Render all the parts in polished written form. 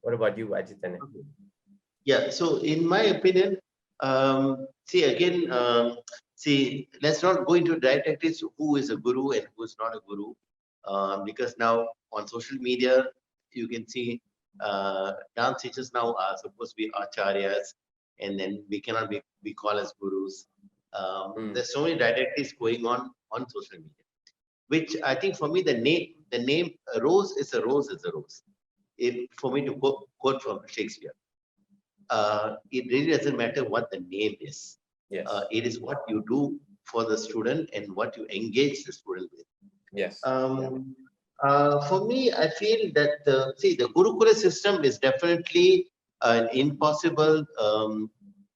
What about you, Ajit? Okay. Yeah, so in my opinion, see again, see, let's not go into didactics who is a guru and who is not a guru, because now on social media, you can see dance teachers now are supposed to be acharyas, and then we cannot be called as gurus. There's so many didactics going on social media, which I think for me the name a rose is a rose is a rose. If for me to quote from Shakespeare, it really doesn't matter what the name is. Yes. It is what you do for the student and what you engage the student with. Yes. For me, I feel that the Gurukula system is definitely an impossible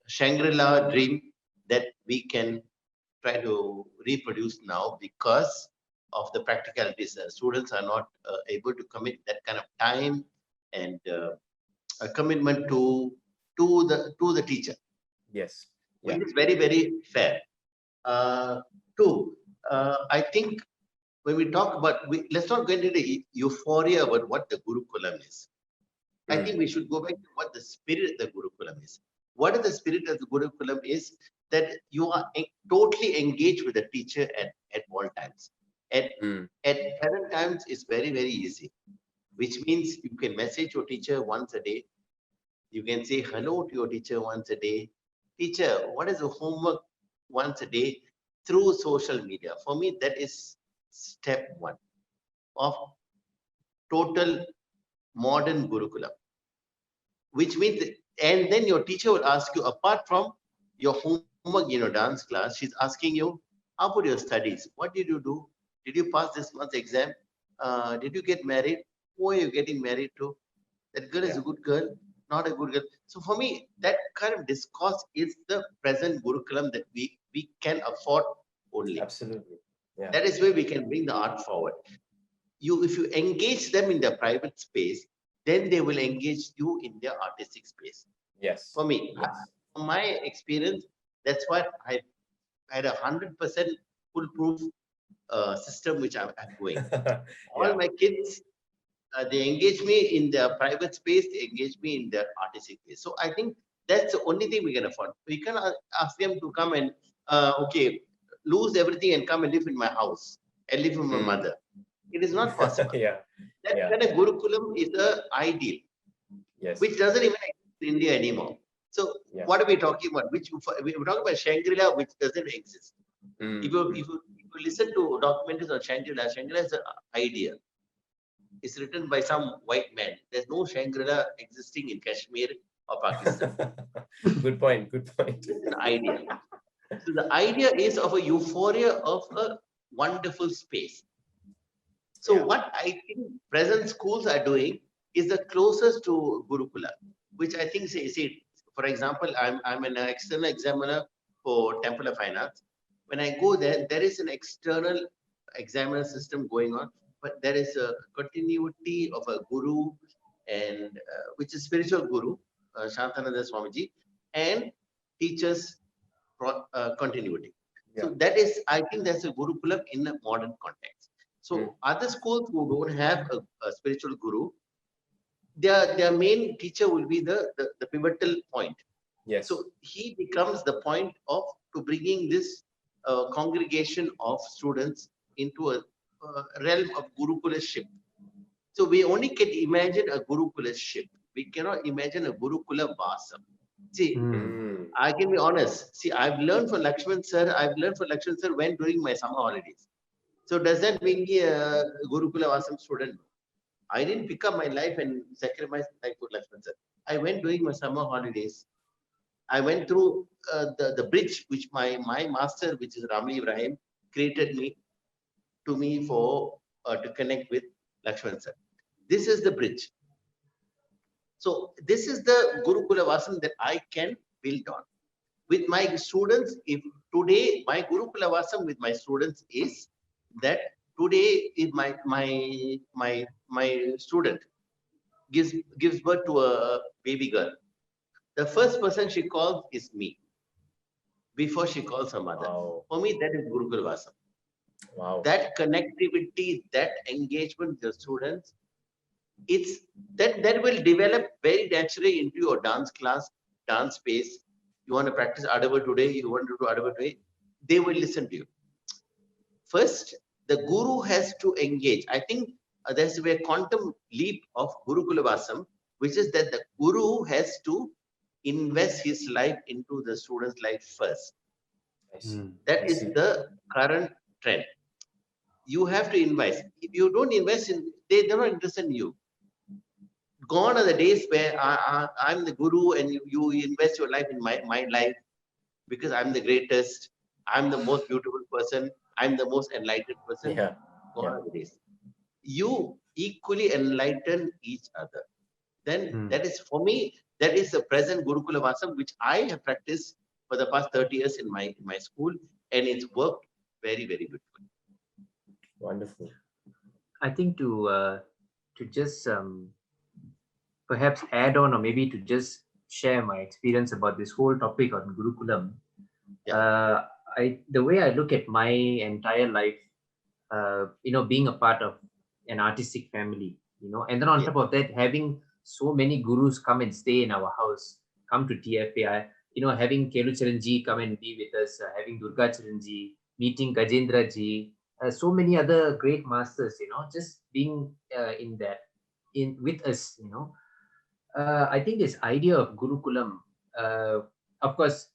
Shangri-La dream that we can try to reproduce now because of the practicalities. Students are not able to commit that kind of time and a commitment to the teacher, Yes. which Yeah. is very fair. Uh, Two, I think when we talk about, let's not get into the euphoria about what the Gurukulam is. I think we should go back to what the spirit of the Gurukulam is. What is the spirit of the Gurukulam is that you are totally engaged with the teacher at all times. At, at present times, it's very easy, which means you can message your teacher once a day. You can say hello to your teacher once a day. Teacher, what is the homework once a day through social media? For me, that is step one of total modern Gurukulam, which means, and then your teacher will ask you, apart from your homework in your dance class, she's asking you, how about your studies? What did you do? Did you pass this month's exam? Did you get married? Who are you getting married to? That girl is a good girl, not a good girl. So for me, that kind of discourse is the present Gurukulam that we can afford only. Absolutely. Yeah. That is where we can bring the art forward. If you engage them in their private space, then they will engage you in their artistic space. Yes. For me, Yes. from my experience, that's what I had 100% foolproof system which I'm going. All my kids, they engage me in their private space, they engage me in their artistic space. So I think that's the only thing we can afford. We can ask them to come and, okay, lose everything and come and live in my house and live with my mother. It is not possible. That kind of Gurukulam is the ideal, which doesn't even exist in India anymore. So what are we talking about? We're talking about Shangri-La, which doesn't exist. If you listen to documentaries on Shangri-La, Shangri-La is an idea. It's written by some white man. There's no Shangri-La existing in Kashmir or Pakistan. Good point. Good point. It's an idea. So the idea is of a euphoria of a wonderful space. So what I think present schools are doing is the closest to Gurukula, which I think, see, for example, I'm an external examiner for Temple of Fine Arts. When I go there, there is an external examiner system going on, but there is a continuity of a guru, and which is spiritual guru, Shantananda Swamiji, and teachers continuity. So that is, I think that's a Gurukulam in a modern context. So other schools who don't have a spiritual guru, their main teacher will be the pivotal point. Yes. So he becomes the point of to bringing this congregation of students into a realm of Gurukulaship. So we only can imagine a Gurukulaship. We cannot imagine a Gurukula Vasam. See, I can be honest. See, I've learned from Lakshman sir. When during my summer holidays. So does that make me a Gurukula Vasam student? I didn't pick up my life and sacrifice my life for Lakshman sir. I went during my summer holidays. I went through the bridge which my master, which is Ramli Ibrahim, created me for to connect with Lakshman sir. This is the bridge. So this is the Gurukula Vasam that I can build on. With my students, if today my Gurukula Vasam with my students is that today if my student gives birth to a baby girl, the first person she calls is me before she calls her mother. Wow. For me, that is Gurukula Vasam. Wow. That connectivity, that engagement with the students it's that will develop very naturally into your dance class, dance space. You want to practice Adavar today, you want to do Adavar today, they will listen to you. First, the guru has to engage. I think there's a quantum leap of Gurukula Vasam, which is that the guru has to invest his life into the student's life first. I see. That I is see. the current trend. You have to invest. If you don't invest in, they're not interested in you. Gone are the days where I'm the guru and you invest your life in my life because I'm the greatest, I'm the most beautiful person, I'm the most enlightened person. Yeah. Gone Yeah. are the days. You equally enlighten each other. Then that is, for me, that is the present Gurukula Vasam, which I have practiced for the past 30 years in my school, and it's worked very, very beautifully. Wonderful. I think to just perhaps add on, or maybe to just share my experience about this whole topic on Gurukulam. Yeah. The way I look at my entire life, being a part of an artistic family, and then on Yeah. top of that, having so many gurus come and stay in our house, come to TFA, having Kelu Chiranji come and be with us, having Durga Chiranji, meeting Gajendra Ji, so many other great masters, just being with us, I think this idea of Gurukulam, of course,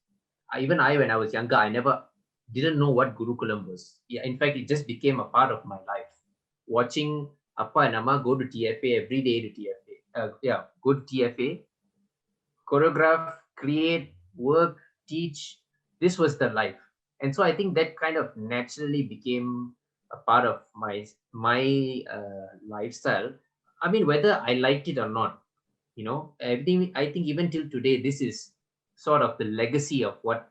even I, when I was younger, I never didn't know what Gurukulam was. Yeah, in fact, it just became a part of my life. Watching Appa and Amma go to TFA every day to TFA. Go to TFA, choreograph, create, work, teach. This was the life. And so I think that kind of naturally became a part of my lifestyle. I mean, whether I liked it or not, everything. I think even till today, this is sort of the legacy of what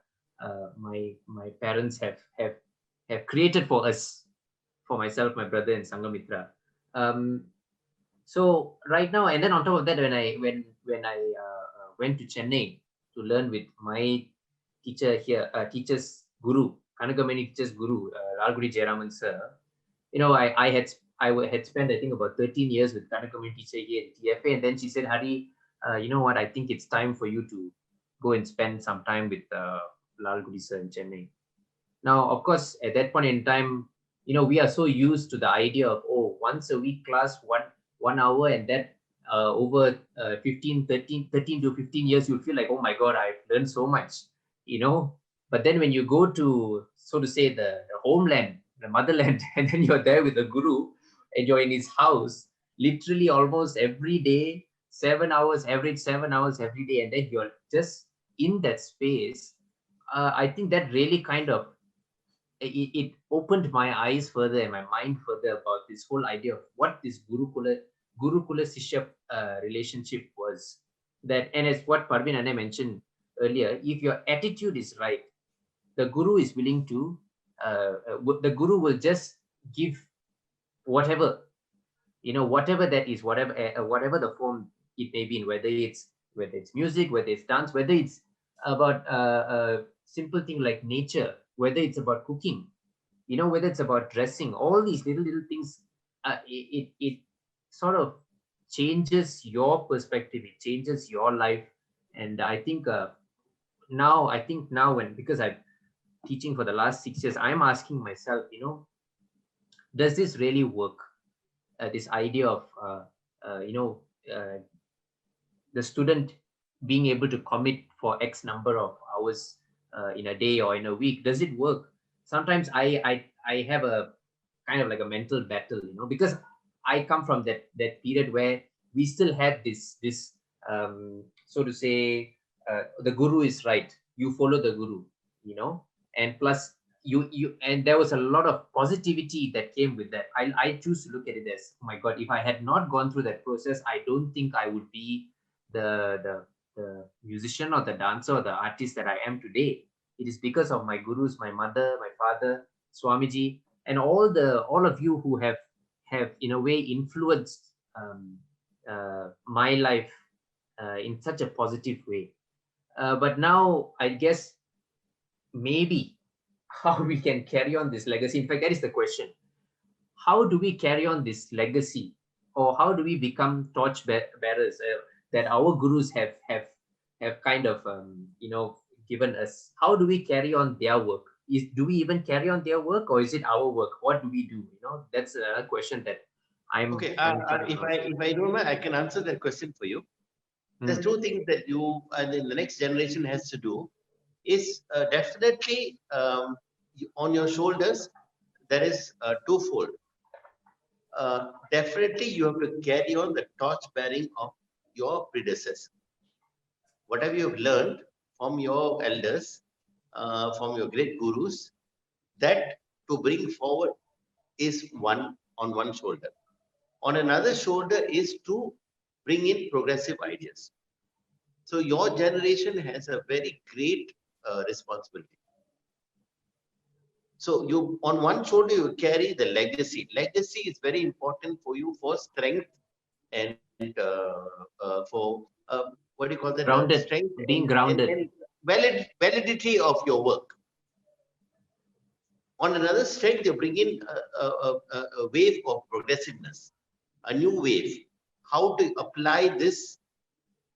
my parents have created for us, for myself, my brother, and Sangamitra. So right now, and then on top of that, when I went to Chennai to learn with my teacher here, teacher's guru, Kanagamani teacher's guru, Ralguri Jayaraman sir. I had spent, I think, about 13 years with Kanagamani teacher here at TFA, and then she said, Hari, you know what? I think it's time for you to go and spend some time with Lalguri sir in Chennai. Now, of course, at that point in time, we are so used to the idea of, once a week class, 1 hour, and that over 13 to 15 years, you feel like, oh my God, I've learned so much, But then when you go to, so to say, the homeland, the motherland, and then you're there with the guru and you're in his house, literally almost every day, 7 hours, average 7 hours every day, and then you're just in that space. I think that really kind of it opened my eyes further and my mind further about this whole idea of what this Gurukula Sishya relationship was. That, and as what Parveen and I mentioned earlier, if your attitude is right, the guru is willing to, the guru will just give whatever, whatever that is, whatever the form it may be in, whether it's music, whether it's dance, whether it's about a simple thing like nature, whether it's about cooking, whether it's about dressing, all these little things, it sort of changes your perspective, it changes your life. And I think now, because I'm teaching for the last 6 years, I'm asking myself, does this really work? This idea of the student being able to commit for X number of hours in a day or in a week, does it work? Sometimes I have a kind of like a mental battle, because I come from that period where we still had this so to say, the guru is right, you follow the guru, and plus you and there was a lot of positivity that came with that. I choose to look at it as, oh my God, if I had not gone through that process, I don't think I would be the musician or the dancer or the artist that I am today. It is because of my gurus, my mother, my father, Swamiji, and all of you who have in a way influenced my life in such a positive way. But now I guess maybe how we can carry on this legacy. In fact, that is the question. How do we carry on this legacy or how do we become torch bearers that our gurus have kind of given us? How do we carry on their work? Do we even carry on their work, or is it our work? What do we do? That's a question that I'm Okay, trying if to I don't mind, I can answer that question for you. There's two things that you and then the next generation has to do is definitely on your shoulders there is twofold. Definitely you have to carry on the torch bearing of your predecessors. Whatever you have learned from your elders, from your great gurus, that to bring forward is one on one shoulder. On another shoulder is to bring in progressive ideas. So your generation has a very great responsibility. So you, on one shoulder, you carry the legacy. Legacy is very important for you for strength and for what do you call that? grounded, Strength being grounded. and validity of your work. On another strength, you bring in a wave of progressiveness, a new wave. How to apply this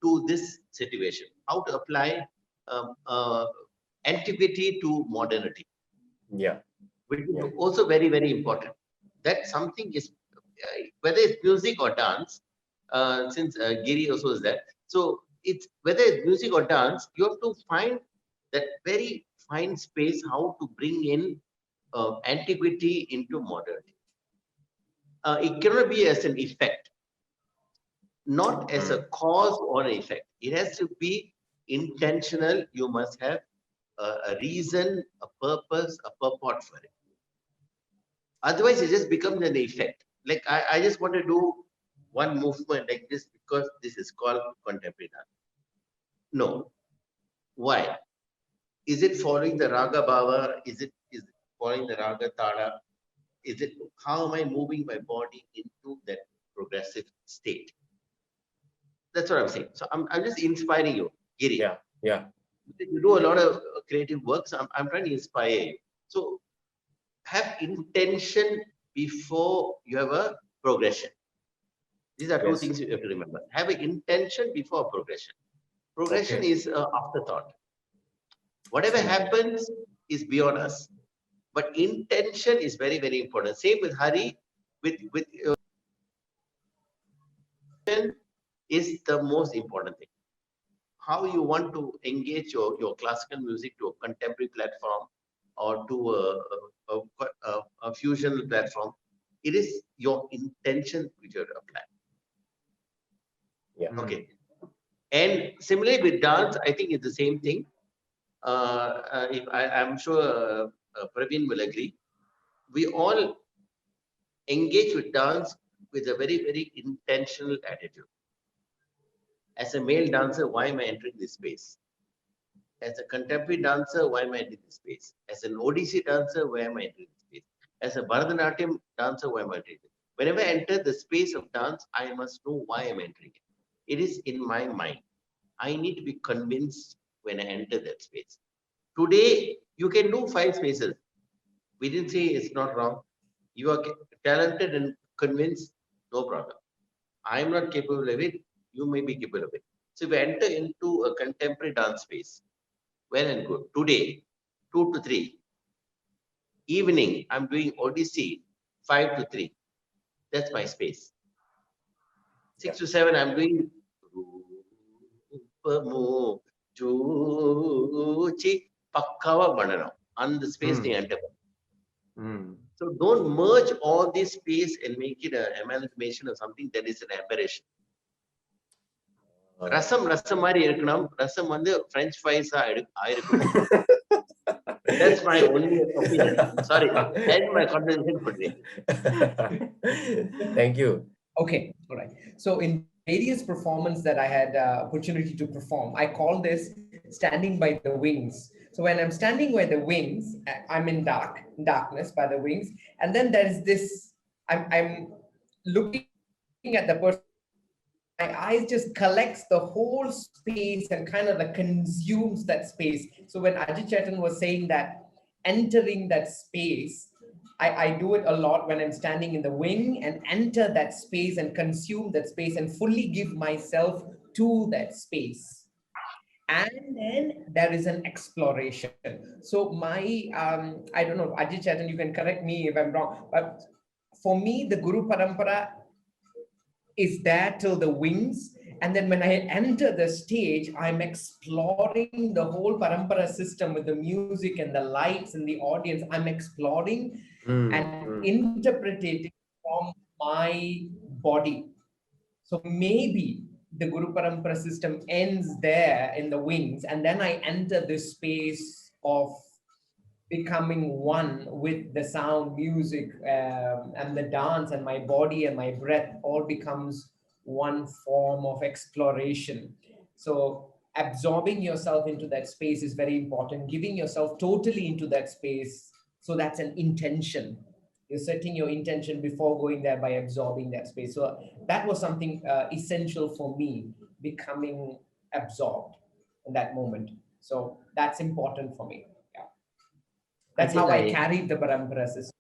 to this situation? How to apply antiquity to modernity? Yeah. Which is Yeah. also very, very important. That something is, whether it's music or dance, since Giri also is there. So it's whether it's music or dance, you have to find that very fine space how to bring in antiquity into modernity. It cannot be as an effect, not as a cause or an effect. It has to be intentional. You must have a reason, a purpose, a purport for it. Otherwise, it just becomes an effect. Like I just want to do one movement like this because this is called contemporary dance. No. Why? Is it following the raga bhava? Is it following the raga tada? Is it how am I moving my body into that progressive state? That's what I'm saying. So I'm just inspiring you, Giri. Yeah. Yeah. You do a lot of creative work. So I'm trying to inspire you. So have intention before you have a progression. These are two Yes. things you have to remember. Have an intention before progression. Progression Okay. is afterthought. Whatever happens is beyond us. But intention is very, very important. Same with Hari, with is the most important thing. How you want to engage your classical music to a contemporary platform or to a fusion platform. It is your intention which you have to apply. Yeah. Okay. And similarly with dance, I think it's the same thing. If I'm sure Parveen will agree. We all engage with dance with a very, very intentional attitude. As a male dancer, why am I entering this space? As a contemporary dancer, why am I entering this space? As an Odissi dancer, why am I entering this space? As a Bharatanatyam dancer, why am I entering this? Whenever I enter the space of dance, I must know why I'm entering it. It is in my mind. I need to be convinced when I enter that space. Today, you can do 5 spaces. We didn't say it's not wrong. You are talented and convinced, no problem. I'm not capable of it. You may be capable of it. So if I enter into a contemporary dance space, well and good. Today, 2 to 3. Evening, I'm doing Odyssey, 5 to 3. That's my space. 6 to 7, I'm doing Pakkawa Banana on the space they enter. So don't merge all this space and make it an amalgamation of something that is an aberration. Rasam mari irukkanam, rasam vandu French fries ஆயிருக்கணும். That's my only opinion. Sorry, end my conversation for today. Thank you. Okay, all right. So in various performance that I had opportunity to perform, I call this standing by the wings. So when I'm standing by the wings, I'm in darkness by the wings, and then there is this. I'm looking at the person. My eyes just collects the whole space and kind of like consumes that space. So when Ajit Chetan was saying that entering that space, I do it a lot when I'm standing in the wing and enter that space and consume that space and fully give myself to that space. And then there is an exploration. So my, I don't know, Ajit Chatan, you can correct me if I'm wrong, but for me, the Guru Parampara is there till the wings. And then when I enter the stage, I'm exploring the whole Parampara system with the music and the lights and the audience. I'm exploring and interpreting from my body. So maybe the Guru Parampara system ends there in the wings, and then I enter this space of becoming one with the sound, music, and the dance, and my body and my breath all becomes one form of exploration. So absorbing yourself into that space is very important, giving yourself totally into that space. So that's an intention. You're setting your intention before going there by absorbing that space. So that was something essential for me, becoming absorbed in that moment. So that's important for me. Yeah. That's how I carried the Parampara system.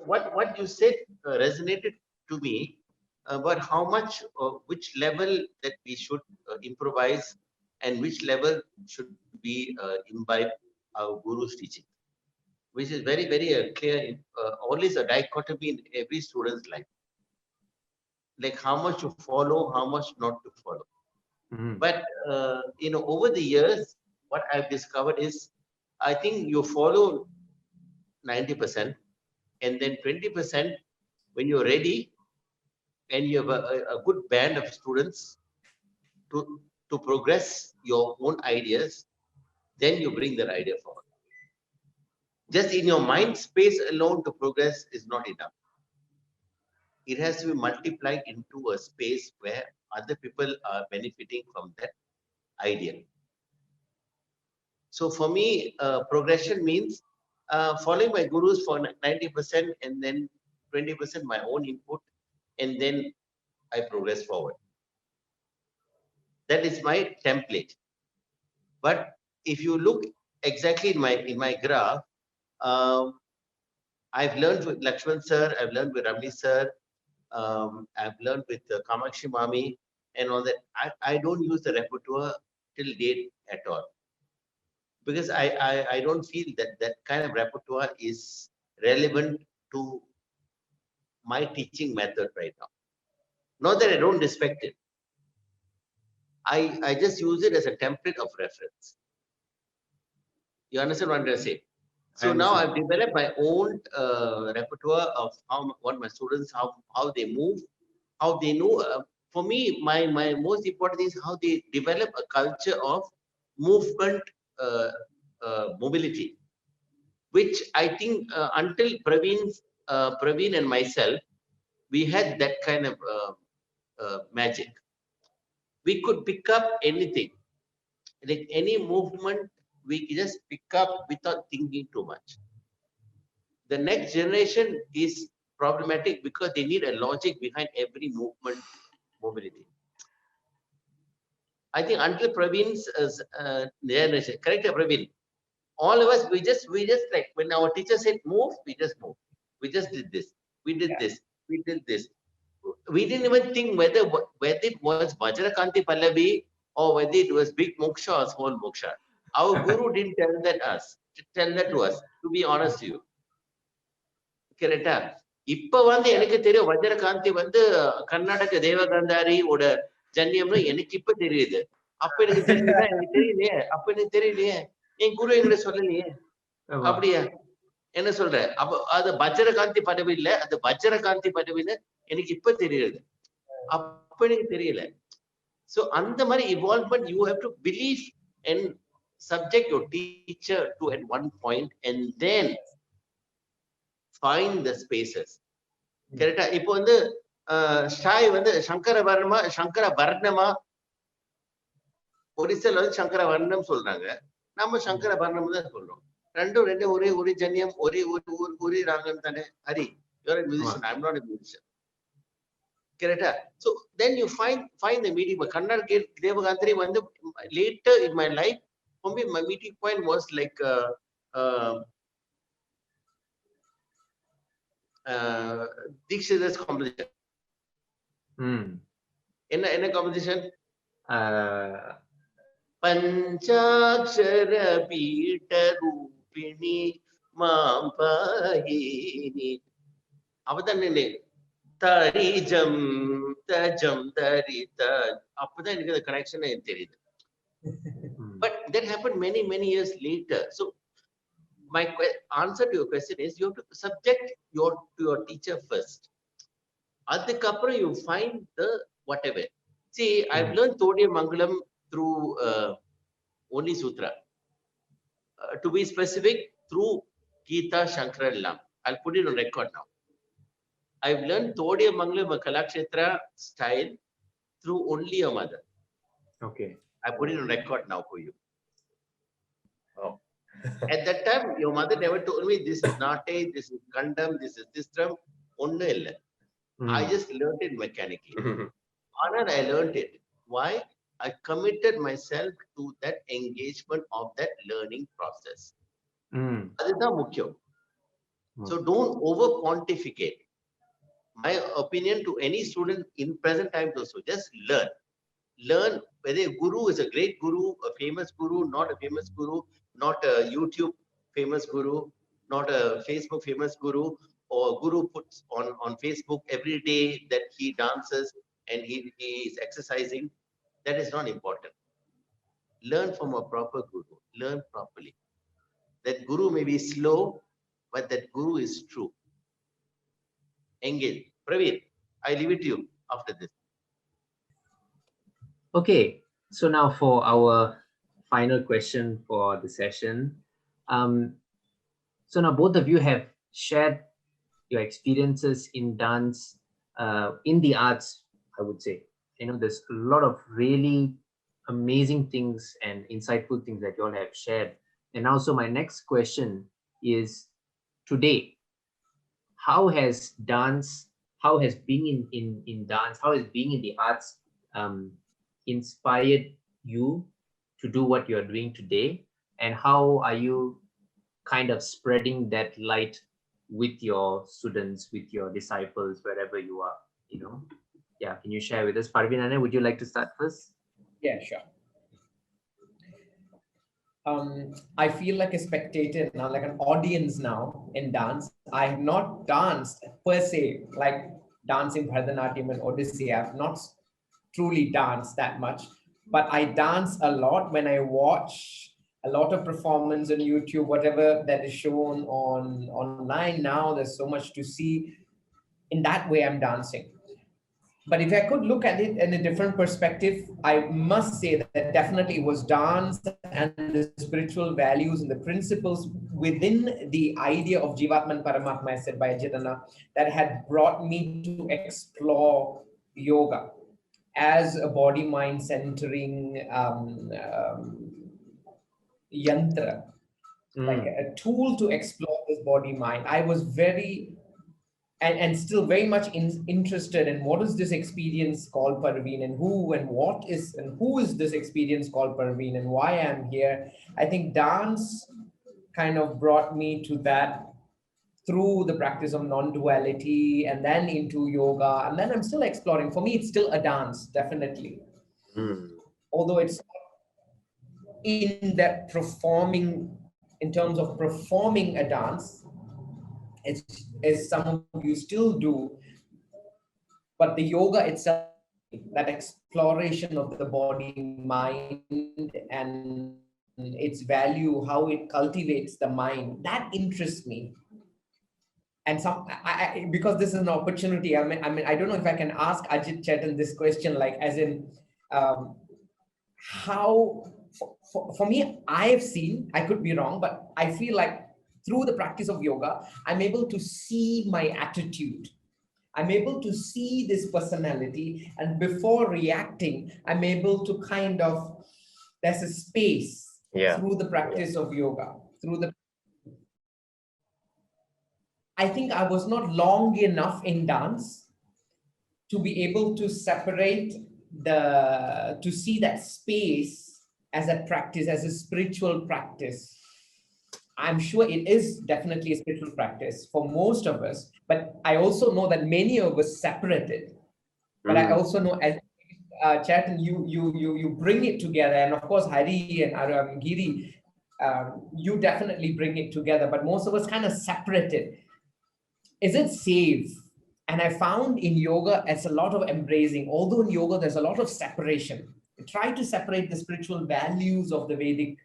What you said resonated to me about how much, which level that we should improvise and which level should be imbibe our Guru's teaching, which is very, very clear, always a dichotomy in every student's life. Like how much to follow, how much not to follow. But, over the years, what I've discovered is, I think you follow 90%, and then 20%, when you're ready and you have a good band of students to progress your own ideas, then you bring that idea forward. Just in your mind space alone to progress is not enough. It has to be multiplied into a space where other people are benefiting from that idea. So for me, progression means following my gurus for 90% and then 20% my own input, and then I progress forward. That is my template. But if you look exactly in my graph, I've learned with Lakshman sir, I've learned with Ramli sir, I've learned with Kamakshi Mami and all that. I don't use the repertoire till date at all, because I don't feel that kind of repertoire is relevant to my teaching method right now. Not that I don't respect it. I just use it as a template of reference. You understand what I'm trying to say? So now I've developed my own repertoire of what my students, how they move, how they know. For me, my most important thing is how they develop a culture of movement, mobility, which I think until Praveen and myself, we had that kind of magic. We could pick up anything, like any movement, we just pick up without thinking too much. The next generation is problematic because they need a logic behind every movement, mobility. I think until Praveen's generation, correct, Praveen? All of us, we just like when our teacher said move, we just move. We just did this. We did this. We did this. We didn't even think whether it was Vajrakanti Pallavi or whether it was big moksha or small moksha. Our guru didn't tell that to us, to be honest to you. Correct? இப்ப எனக்கு தெரியும் வஜ்ரகாந்தி கர்நாடக தேவகாந்தாரி ஓட ஜன்னியம்னு எனக்கு இப்ப தெரியுது. அப்ப எனக்கு தெரியுதா? எனக்கு தெரியலையே. அப்ப எனக்கு தெரியலையே. என் குரு எங்களை சொல்லலையே. அப்படியா? என்ன சொல்ற? அப்ப அது வஜ்ரகாந்தி பதவி இல்ல, அது வஜ்ரகாந்தி பதவின்னு எனக்கு இப்ப தெரியுது. அப்ப எனக்கு தெரியல. So அந்த மாதிரி evolvement, you have to believe and subject your teacher to at one point and then find the spaces. கரெக்டா? இப்போ ஸ்டாய் சங்கர வர்ணமா, ஒரிசல் சங்கர வர்ணம் சொல்றாங்க, நம்ம சங்கர வர்ணம் தான் சொல்றோம். ரெண்டும் ஒரே ஜன்யம், ஒரே ராகம் தானே. Hari, you're a musician, I'm not a musician. Correct? So then you find the meeting. Karnataka Devagantari later in my life, for me, my meeting point was like Dikshithar's composition. Enna composition? Panchakshara Pita Rupini Mampahini. Avadan Tarijam Tajam Tarita. Appadan the connection I tell. But that happened many, many years later. So my answer to your question is you have to subject to your teacher first. Adhikapra you find the whatever. See, I've learned Todiya Mangalam through only Sutra. To be specific, through Geetha Shankarallam. I'll put it on record now. I've learned Todiya Mangalam Kalakshetra style through only your mother. Okay. I put it on record now for you. Oh. At that time, your mother never told me this is Nate, this is Kandam, this is Tistram. I just learned it mechanically. Honor, I learned it. Why? I committed myself to that engagement of that learning process. That is the mukhya. So don't over pontificate. My opinion to any student in present time also, just learn. Learn whether a guru is a great guru, a famous guru, not a famous guru, not a YouTube famous guru, not a Facebook famous guru, or guru puts on Facebook every day that he dances and he is exercising. That is not important. Learn from a proper guru. Learn properly. That guru may be slow, but that guru is true. Engage. Praveen, I leave it to you after this. Okay, so now for our final question for the session. So now both of you have shared your experiences in dance, in the arts, I would say. You know, there's a lot of really amazing things and insightful things that you all have shared. And also my next question is, today, how has dance, how has being in dance, how has being in the arts inspired you to do what you're doing today? And how are you kind of spreading that light with your students, with your disciples, wherever you are, you know? Yeah, can you share with us? Parveen Nair, would you like to start first? Yeah, sure. I feel like a spectator now, like an audience now in dance. I have not danced per se, like dancing Bharatanatyam and Odyssey. I've not truly danced that much, but I dance a lot when I watch a lot of performance on YouTube, whatever that is shown online now. There's so much to see. In that way, I'm dancing. But if I could look at it in a different perspective, I must say that definitely it was dance and the spiritual values and the principles within the idea of Jivatman Paramatma, as said by Ajitana, that had brought me to explore yoga as a body-mind centering yantra, like a tool to explore this body-mind. I was very and still very much interested in what is this experience called Parveen, and who is this experience called Parveen, and why I'm here. I think dance kind of brought me to that through the practice of non-duality, and then into yoga, and then I'm still exploring. For me, it's still a dance, definitely. Although it's in that performing, in terms of performing a dance, as some of you still do, but the yoga itself, that exploration of the body, mind, and its value, how it cultivates the mind, that interests me. And because this is an opportunity, I mean, I don't know if I can ask Ajit Chetan this question, like as in, how, for me, I've seen, I could be wrong, but I feel like through the practice of yoga, I'm able to see my attitude. I'm able to see this personality, and before reacting, I'm able to kind of, there's a space through the practice of yoga, I think I was not long enough in dance to be able to separate to see that space as a practice, as a spiritual practice. I'm sure it is definitely a spiritual practice for most of us, but I also know that many of us separate it. But I also know, as Chetan, you bring it together, and of course Hari and Giri, you definitely bring it together. But most of us kind of separate it. Is it safe? And I found in yoga, it's a lot of embracing. Although in yoga, there's a lot of separation. Try to separate the spiritual values of the Vedic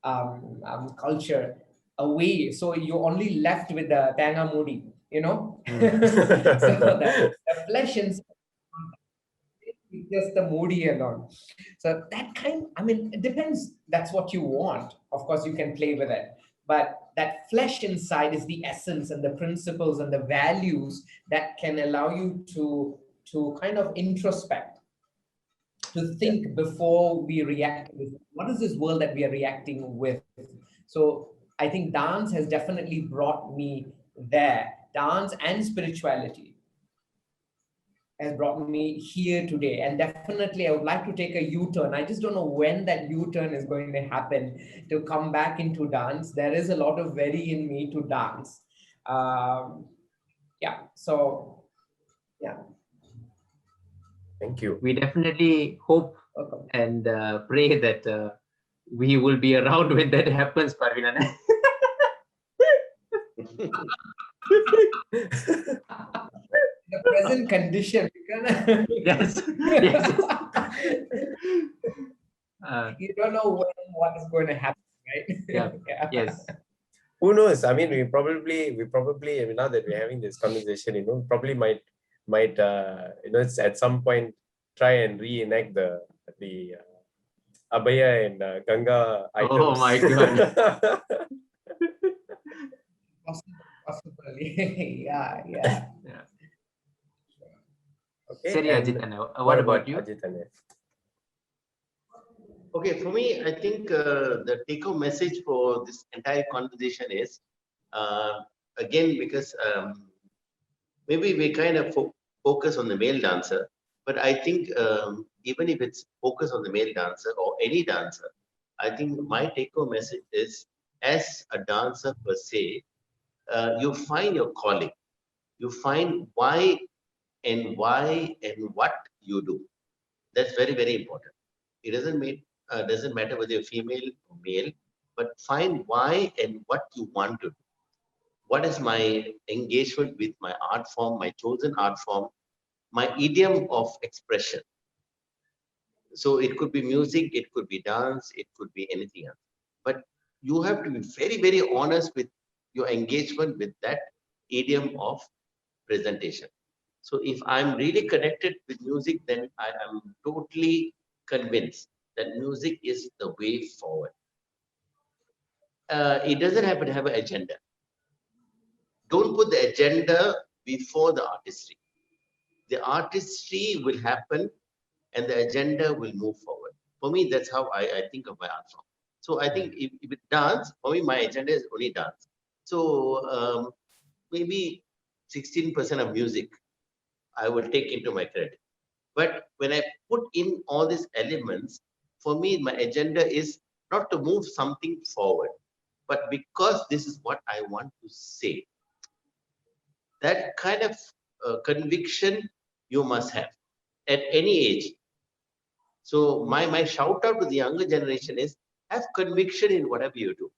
culture away. So you're only left with the Tanga Modi, you know? So the flesh and just the Modi alone. So that kind, I mean, it depends. That's what you want. Of course, you can play with it. But that flesh inside is the essence and the principles and the values that can allow you to kind of introspect, to think before we react. What is this world that we are reacting with? So I think dance has definitely brought me there. Dance and spirituality has brought me here today. And definitely I would like to take a U-turn. I just don't know when that U-turn is going to happen to come back into dance. There is a lot of very in me to dance. Yeah, so yeah. Thank you. We definitely hope and pray that we will be around when that happens, Parveen. The present condition. Yes. Yes. You don't know what is going to happen, right? Yeah. Yes. Who knows? I mean, we probably, I mean, now that we're having this conversation, you know, probably might, you know, it's at some point try and reenact the Abhaya and Ganga items. Oh my God. Possibly. Yeah. Okay. Sorry, Ajith, what about you? Ajith? Okay, for me, I think the take-home message for this entire conversation is, again, because maybe we kind of focus on the male dancer, but I think even if it's focus on the male dancer or any dancer, I think my take-home message is, as a dancer per se, you find your calling, you find why and what you do. That's very, very important. It doesn't matter whether you're female or male, but find why and what you want to do. What is my engagement with my art form, my chosen art form, my idiom of expression? So it could be music, it could be dance, it could be anything else. But you have to be very, very honest with your engagement with that idiom of presentation. So if I'm really connected with music, then I am totally convinced that music is the way forward. It doesn't have to have an agenda. Don't put the agenda before the artistry. The artistry will happen and the agenda will move forward. For me, that's how I think of my art form. So I think if it dance, for me, my agenda is only dance. So maybe 16% of music I will take into my credit. But when I put in all these elements, for me, my agenda is not to move something forward, but because this is what I want to say. That kind of conviction you must have at any age. So my shout out to the younger generation is, have conviction in whatever you do.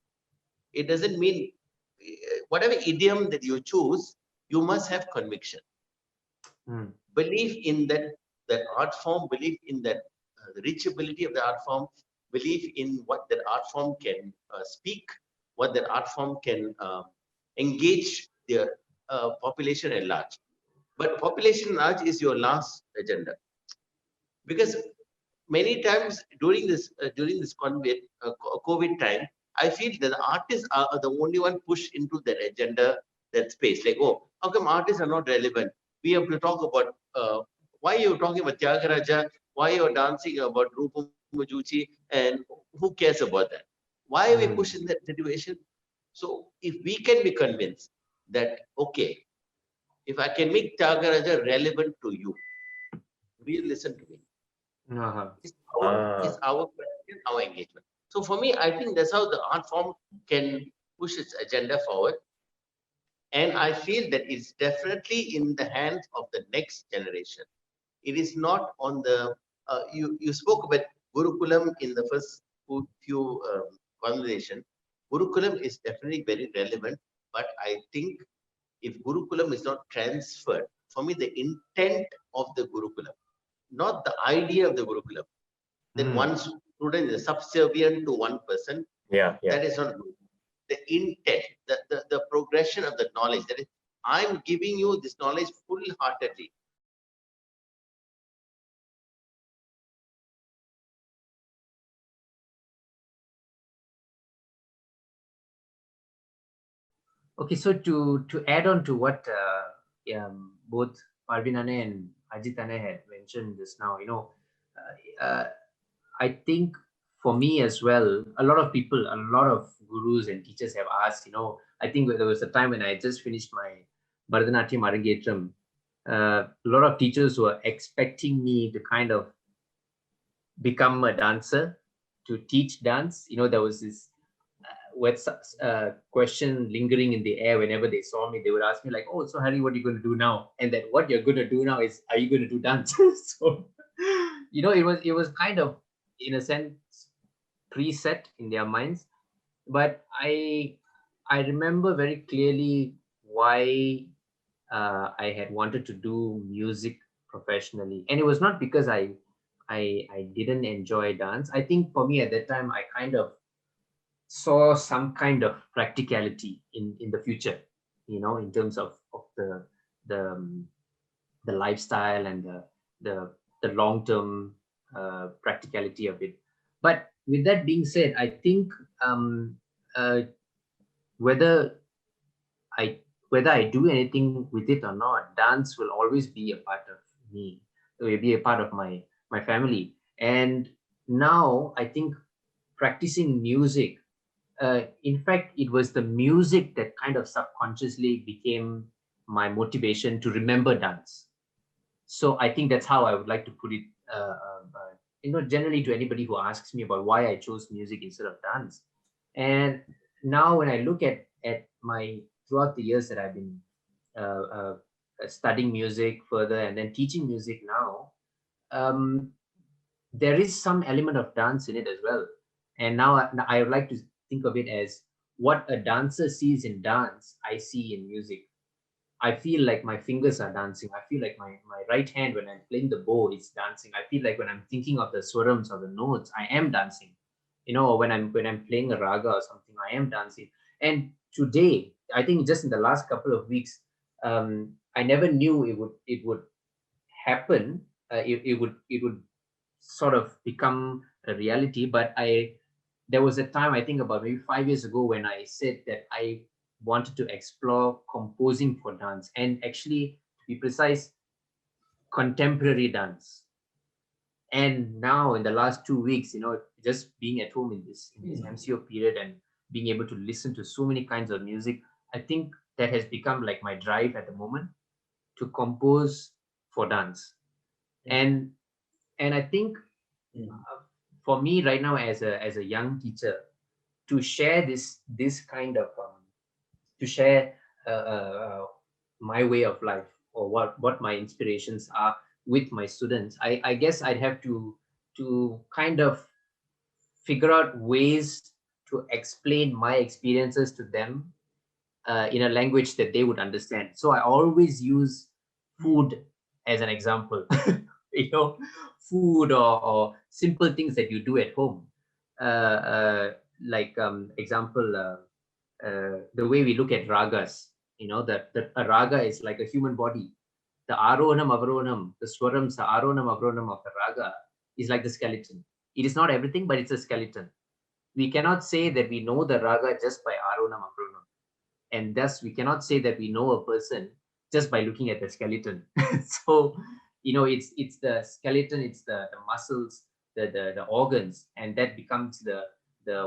It doesn't mean whatever idiom that you choose, you must have conviction. Believe in that art form, believe in that the reachability of the art form, believe in what that art form can speak, what that art form can engage the population at large. But population at large is your last agenda, because many times during this COVID time, I feel that the artists are the only one pushed into that agenda, that space. Like, oh, how come artists are not relevant? We have to talk about why you're talking about Tyagaraja, why you're dancing about Rupam Majuchi, and who cares about that? Why are we pushed in that situation? So if we can be convinced that, okay, if I can make Tyagaraja relevant to you, will you listen to me? It's our question, our engagement. So for me, I think that's how the art form can push its agenda forward. And I feel that it's definitely in the hands of the next generation. It is not on the, you spoke about Gurukulam in the first few conversation. Gurukulam is definitely very relevant, but I think if Gurukulam is not transferred, for me, the intent of the Gurukulam, not the idea of the Gurukulam, that one student is subservient to one person, that is not good. The intent, the progression of the knowledge, that is, I'm giving you this knowledge full-heartedly. Okay, so to add on to what both Parveen Nair and Ajith Nair had mentioned just now, I think for me as well, a lot of people, a lot of gurus and teachers have asked, I think there was a time when I just finished my Bharatanatyam Arangetram, a lot of teachers were expecting me to kind of become a dancer, to teach dance. There was this question lingering in the air whenever they saw me. They would ask me like, oh, so Hari, what are you going to do now? And that what you're going to do now is, are you going to do dance? So, it was kind of, in a sense, preset in their minds. But I remember very clearly why I had wanted to do music professionally. And it was not because I didn't enjoy dance. I think for me at that time, I kind of saw some kind of practicality in the future, in terms of the lifestyle and the long-term practicality of it. But with that being said, I think whether I do anything with it or not, dance will always be a part of me. It will be a part of my family. And now I think practicing music, in fact, it was the music that kind of subconsciously became my motivation to remember dance. So I think that's how I would like to put it, generally to anybody who asks me about why I chose music instead of dance. And now when I look at throughout the years that I've been studying music further and then teaching music now, there is some element of dance in it as well. And now I would like to think of it as what a dancer sees in dance, I see in music. I feel like my fingers are dancing. I feel like my right hand, when I'm playing the bow, is dancing. I feel like when I'm thinking of the swarams or the notes, I am dancing. Or when I'm playing a raga or something, I am dancing. And today, I think just in the last couple of weeks, I never knew it would happen. It would sort of become a reality. But there was a time, I think about maybe 5 years ago, when I said that I wanted to explore composing for dance, and actually, to be precise, contemporary dance. And now in the last 2 weeks, just being at home in this MCO period and being able to listen to so many kinds of music, I think that has become like my drive at the moment to compose for dance. And I think for me right now as a young teacher, to share this kind of to share my way of life, or what my inspirations are with my students, I guess I'd have to kind of figure out ways to explain my experiences to them in a language that they would understand. So I always use food as an example. Food or simple things that you do at home. Example, the way we look at ragas, that a raga is like a human body. The arohanam, avarohanam, the swarams, the arohanam, avarohanam of the raga is like the skeleton. It is not everything, but it's a skeleton. We cannot say that we know the raga just by arohanam, avarohanam. And thus we cannot say that we know a person just by looking at the skeleton. So, it's the skeleton, it's the muscles, the organs, and that becomes the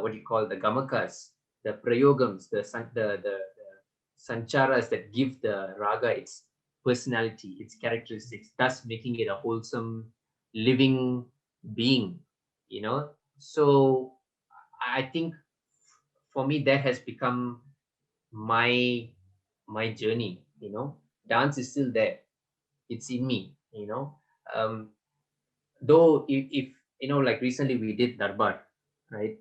what you call the gamakas, the prayogams, the sancharas that give the raga its personality, its characteristics, thus making it a wholesome, living being. So I think for me, that has become my journey. Dance is still there. It's in me. Though if like recently we did Darbar, right?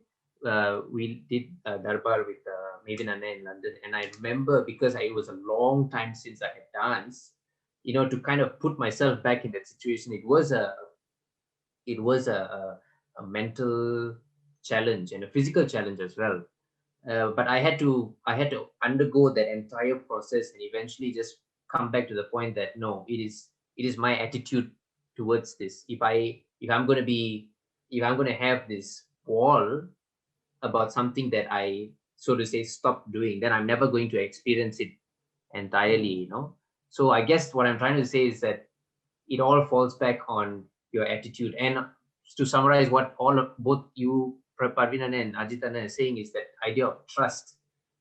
We did Darbar with Maven Anna in London, and I remember, because it was a long time since I had danced, to kind of put myself back in that situation, it was a mental challenge and a physical challenge as well. But I had to undergo that entire process and eventually just come back to the point that no, it is my attitude towards this. If I'm going to have this wall about something that I, so to say, stop doing, then I'm never going to experience it entirely. So I guess what I'm trying to say is that it all falls back on your attitude. And to summarize what both you, Parveen and Ajith are saying, is that idea of trust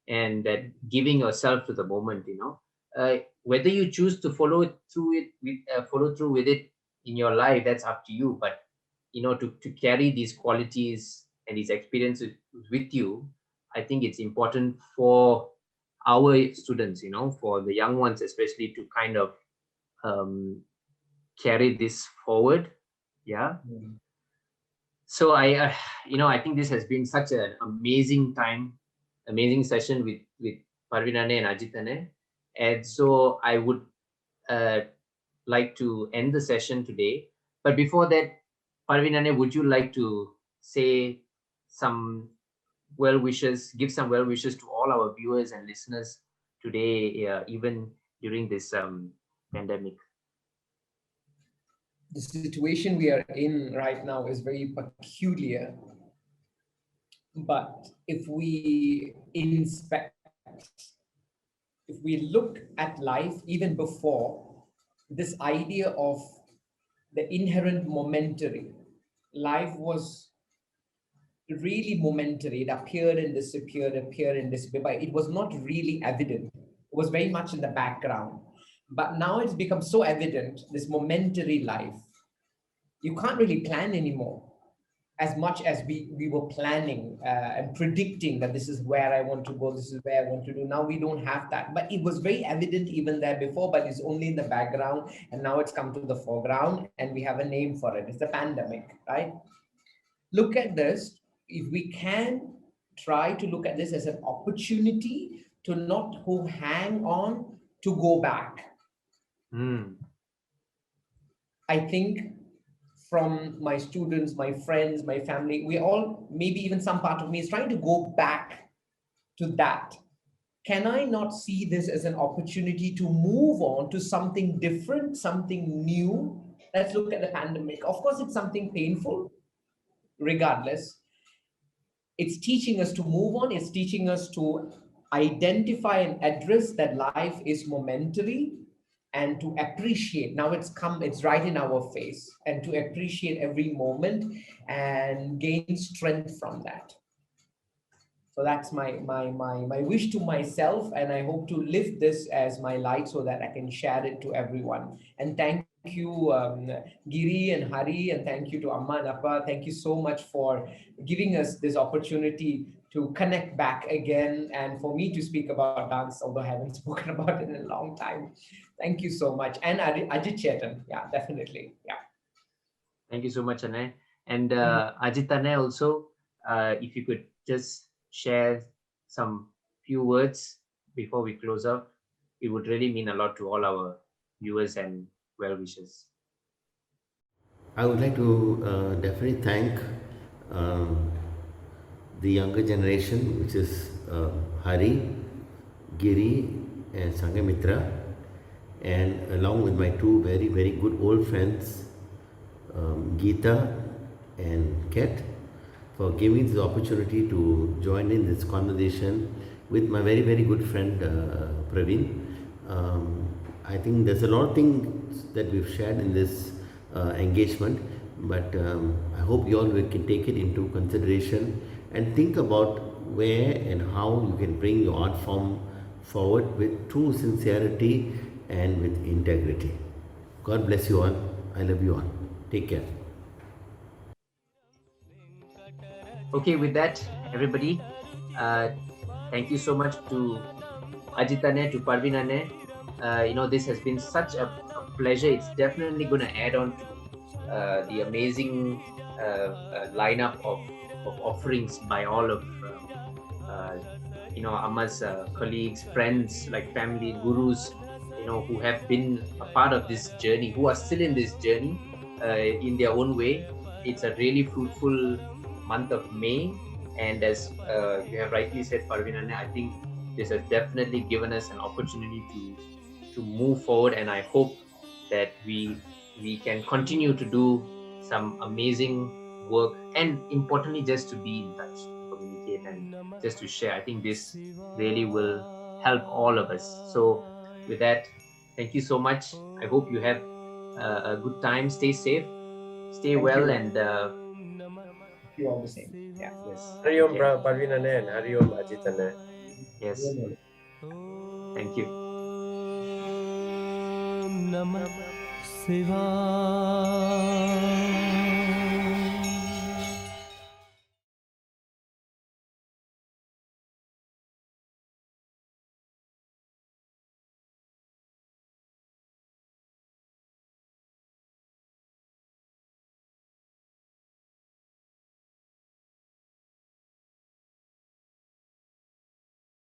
and that giving yourself to the moment. Whether you choose to follow through with it in your life, that's up to you. But to carry these qualities and these experiences with you, I think it's important for our students, for the young ones especially, to kind of carry this forward. Yeah. So I think this has been such an amazing session with Parveen and Ajith. And so I would like to end the session today. But before that, Parveen, would you like to say some well wishes, give some well wishes to all our viewers and listeners today, even during this pandemic? The situation we are in right now is very peculiar. But if we look at life even before, this idea of the inherent momentary, life was really momentary. It appeared and disappeared, but it was not really evident. It was very much in the background. But now it's become so evident, this momentary life. You can't really plan anymore as much as we were planning and predicting that this is where I want to go, this is where I want to do. Now we don't have that. But it was very evident even there before, but it's only in the background. And now it's come to the foreground and we have a name for it. It's the pandemic, right? Look at this. If we can try to look at this as an opportunity to not hang on, to go back. I think from my students, my friends, my family, we all, maybe even some part of me is trying to go back to that. Can I not see this as an opportunity to move on to something different, something new? Let's look at the pandemic. Of course, it's something painful, regardless. It's teaching us to move on. It's teaching us to identify and address that life is momentary and to appreciate. Now it's right in our face, and to appreciate every moment and gain strength from that. So that's my wish to myself, and I hope to live this as my light so that I can share it to everyone. And thank you, Giri and Hari, and thank you to Amma and Appa. Thank you so much for giving us this opportunity to connect back again, and for me to speak about dance, although I haven't spoken about it in a long time. Thank you so much. And Ajit Chetan, yeah, definitely, yeah. Thank you so much, Anay. And Ajit Anay also, if you could just share some few words before we close up, it would really mean a lot to all our viewers and well-wishers. I would like to definitely thank the younger generation, which is Hari, Giri, and Sangamitra, and along with my two very, very good old friends, Geetha and Ket, for giving this opportunity to join in this conversation with my very, very good friend Praveen. I think there's a lot of things that we've shared in this engagement, but I hope you all can take it into consideration and think about where and how you can bring your art form forward with true sincerity and with integrity. God bless you all. I love you all. Take care. Okay, with that, everybody, Thank you so much to Ajith Nair, to Parveen Nair. This has been such a pleasure. It's definitely going to add on to the amazing lineup of offerings by all of Amma's colleagues, friends, like family, gurus, who have been a part of this journey, who are still in this journey in their own way. It's a really fruitful month of May, and as you have rightly said, Parveen Nair, I think this has definitely given us an opportunity to move forward, and I hope that we can continue to do some amazing work, and importantly, just to be in touch, communicate, and just to share. I think this really will help all of us. So with that, thank you so much. I hope you have a good time. Stay safe, stay Thank well, you. and You all the same. Yeah. yes, Hariyom okay. Parveen Nair and Hariyom Ajith Nair. Yes, thank you. Namah Shivaya.